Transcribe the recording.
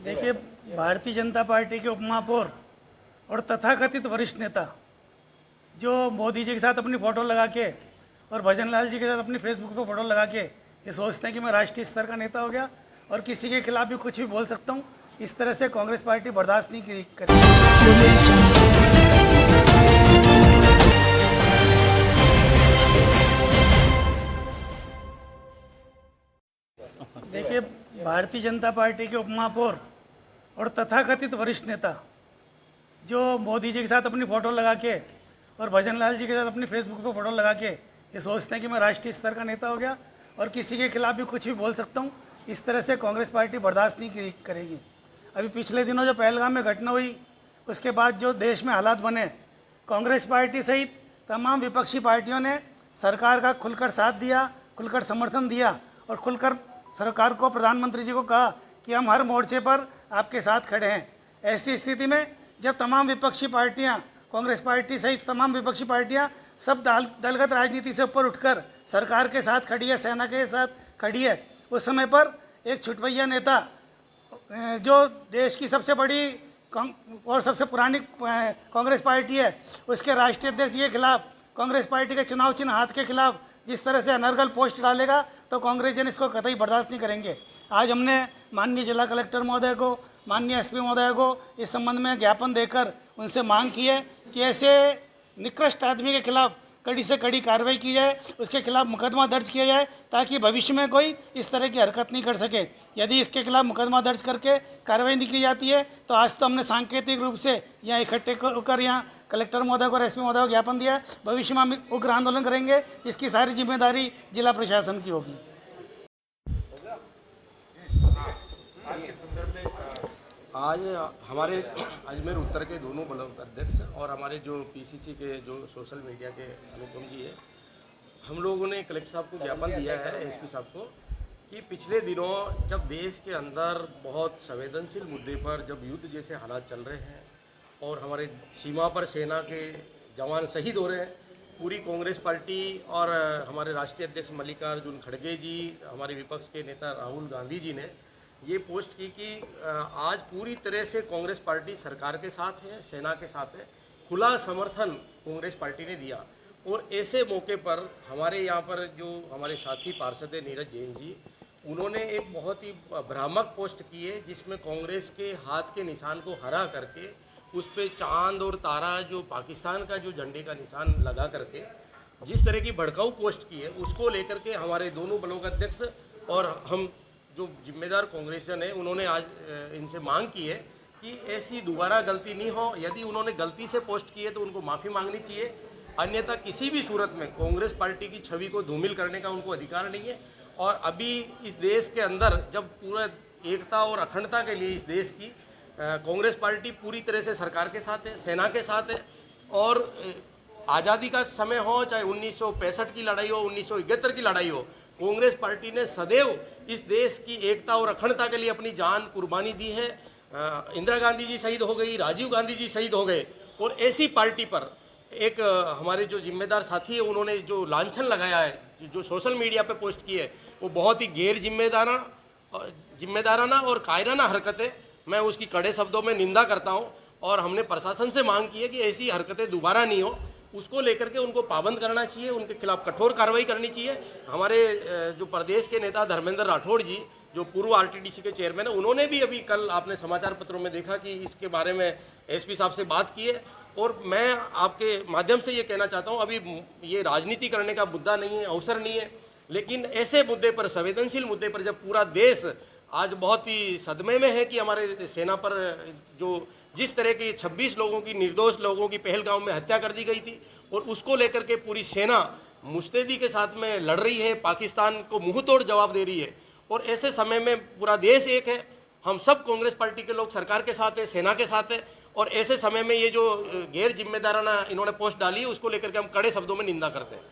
देखिए, भारतीय जनता पार्टी के उपमहापौर और तथाकथित वरिष्ठ नेता जो मोदी जी के साथ अपनी फ़ोटो लगा के और भजन लाल जी के साथ अपनी फेसबुक पे फ़ोटो लगा के ये सोचते हैं कि मैं राष्ट्रीय स्तर का नेता हो गया और किसी के खिलाफ भी कुछ भी बोल सकता हूँ, इस तरह से कांग्रेस पार्टी बर्दाश्त नहीं करेगी। देखिए, भारतीय जनता पार्टी के उपमहापौर और तथाकथित वरिष्ठ नेता जो मोदी जी के साथ अपनी फ़ोटो लगा के और भजन लाल जी के साथ अपनी फेसबुक पे फ़ोटो लगा के ये सोचते हैं कि मैं राष्ट्रीय स्तर का नेता हो गया और किसी के खिलाफ भी कुछ भी बोल सकता हूँ, इस तरह से कांग्रेस पार्टी बर्दाश्त नहीं करेगी। अभी पिछले दिनों जो पहलगाम में घटना हुई, उसके बाद जो देश में हालात बने, कांग्रेस पार्टी सहित तमाम विपक्षी पार्टियों ने सरकार का खुलकर साथ दिया, खुलकर समर्थन दिया और खुलकर सरकार को, प्रधानमंत्री जी को कहा कि हम हर मोर्चे पर आपके साथ खड़े हैं। ऐसी स्थिति में जब तमाम विपक्षी पार्टियां, कांग्रेस पार्टी सहित तमाम विपक्षी पार्टियां सब दलगत राजनीति से ऊपर उठकर सरकार के साथ खड़ी है, सेना के साथ खड़ी है, उस समय पर एक छुटभैया नेता जो देश की सबसे बड़ी और सबसे पुरानी कांग्रेस पार्टी है, उसके राष्ट्रीय अध्यक्ष के खिलाफ, कांग्रेस पार्टी के चुनाव चिन्ह हाथ के खिलाफ जिस तरह से अनर्गल पोस्ट डालेगा तो कांग्रेस जन इसको कतई बर्दाश्त नहीं करेंगे। आज हमने माननीय जिला कलेक्टर महोदय को, माननीय एसपी महोदय को इस संबंध में ज्ञापन देकर उनसे मांग की है कि ऐसे निकृष्ट आदमी के खिलाफ कड़ी से कड़ी कार्रवाई की जाए, उसके खिलाफ मुकदमा दर्ज किया जाए ताकि भविष्य में कोई इस तरह की हरकत नहीं कर सके। यदि इसके खिलाफ मुकदमा दर्ज करके कार्रवाई नहीं की जाती है तो आज तो हमने सांकेतिक रूप से यहाँ इकट्ठे होकर यहाँ कलेक्टर महोदय को और एसपी महोदय को ज्ञापन दिया, भविष्य में हम उग्र आंदोलन करेंगे जिसकी सारी जिम्मेदारी जिला प्रशासन की होगी। आज हमारे अजमेर उत्तर के दोनों ब्लॉक अध्यक्ष और हमारे जो पीसीसी के जो सोशल मीडिया के अनुपम जी है, हम लोगों ने कलेक्टर साहब को ज्ञापन दिया है, एसपी साहब को, कि पिछले दिनों जब देश के अंदर बहुत संवेदनशील मुद्दे पर जब युद्ध जैसे हालात चल रहे हैं और हमारे सीमा पर सेना के जवान शहीद हो रहे हैं, पूरी कांग्रेस पार्टी और हमारे राष्ट्रीय अध्यक्ष मल्लिकार्जुन खड़गे जी, हमारे विपक्ष के नेता राहुल गांधी जी ने ये पोस्ट की कि आज पूरी तरह से कांग्रेस पार्टी सरकार के साथ है, सेना के साथ है, खुला समर्थन कांग्रेस पार्टी ने दिया। और ऐसे मौके पर हमारे यहाँ पर जो हमारे साथी पार्षद है नीरज जैन जी, उन्होंने एक बहुत ही भ्रामक पोस्ट की है जिसमें कांग्रेस के हाथ के निशान को हरा करके उस पर चांद और तारा जो पाकिस्तान का जो झंडे का निशान लगा करके जिस तरह की भड़काऊ पोस्ट की है, उसको लेकर के हमारे दोनों ब्लॉक अध्यक्ष और हम जो जिम्मेदार कांग्रेसियन है, उन्होंने आज इनसे मांग की है कि ऐसी दोबारा गलती नहीं हो। यदि उन्होंने गलती से पोस्ट की है तो उनको माफ़ी मांगनी चाहिए, अन्यथा किसी भी सूरत में कांग्रेस पार्टी की छवि को धूमिल करने का उनको अधिकार नहीं है। और अभी इस देश के अंदर जब पूरा एकता और अखंडता के लिए इस देश की कांग्रेस पार्टी पूरी तरह से सरकार के साथ है, सेना के साथ है। और आज़ादी का समय हो, चाहे 1965 की लड़ाई हो, 1971 की लड़ाई हो, कांग्रेस पार्टी ने सदैव इस देश की एकता और अखंडता के लिए अपनी जान कुर्बानी दी है। इंदिरा गांधी जी शहीद हो गई, राजीव गांधी जी शहीद हो गए, और ऐसी पार्टी पर एक हमारे जो जिम्मेदार साथी है उन्होंने जो लांछन लगाया है, जो सोशल मीडिया पे पोस्ट की है, वो बहुत ही गैर जिम्मेदाराना और कायराना हरकत है। मैं उसकी कड़े शब्दों में निंदा करता हूँ और हमने प्रशासन से मांग की है कि ऐसी हरकतें दोबारा नहीं हो, उसको लेकर के उनको पाबंद करना चाहिए, उनके खिलाफ कठोर कार्रवाई करनी चाहिए। हमारे जो प्रदेश के नेता धर्मेंद्र राठौड़ जी, जो पूर्व आरटीडीसी के चेयरमैन है, उन्होंने भी अभी कल आपने समाचार पत्रों में देखा कि इसके बारे में एसपी साहब से बात की है। और मैं आपके माध्यम से ये कहना चाहता हूँ, अभी ये राजनीति करने का मुद्दा नहीं है, अवसर नहीं है, लेकिन ऐसे मुद्दे पर, संवेदनशील मुद्दे पर, जब पूरा देश आज बहुत ही सदमे में है कि हमारे सेना पर जो जिस तरह के 26 लोगों की, निर्दोष लोगों की पहलगाम में हत्या कर दी गई थी, और उसको लेकर के पूरी सेना मुस्तैदी के साथ में लड़ रही है, पाकिस्तान को मुंह तोड़ जवाब दे रही है। और ऐसे समय में पूरा देश एक है, हम सब कांग्रेस पार्टी के लोग सरकार के साथ है, सेना के साथ है, और ऐसे समय में ये जो गैर जिम्मेदाराना इन्होंने पोस्ट डाली है, उसको लेकर के हम कड़े शब्दों में निंदा करते हैं।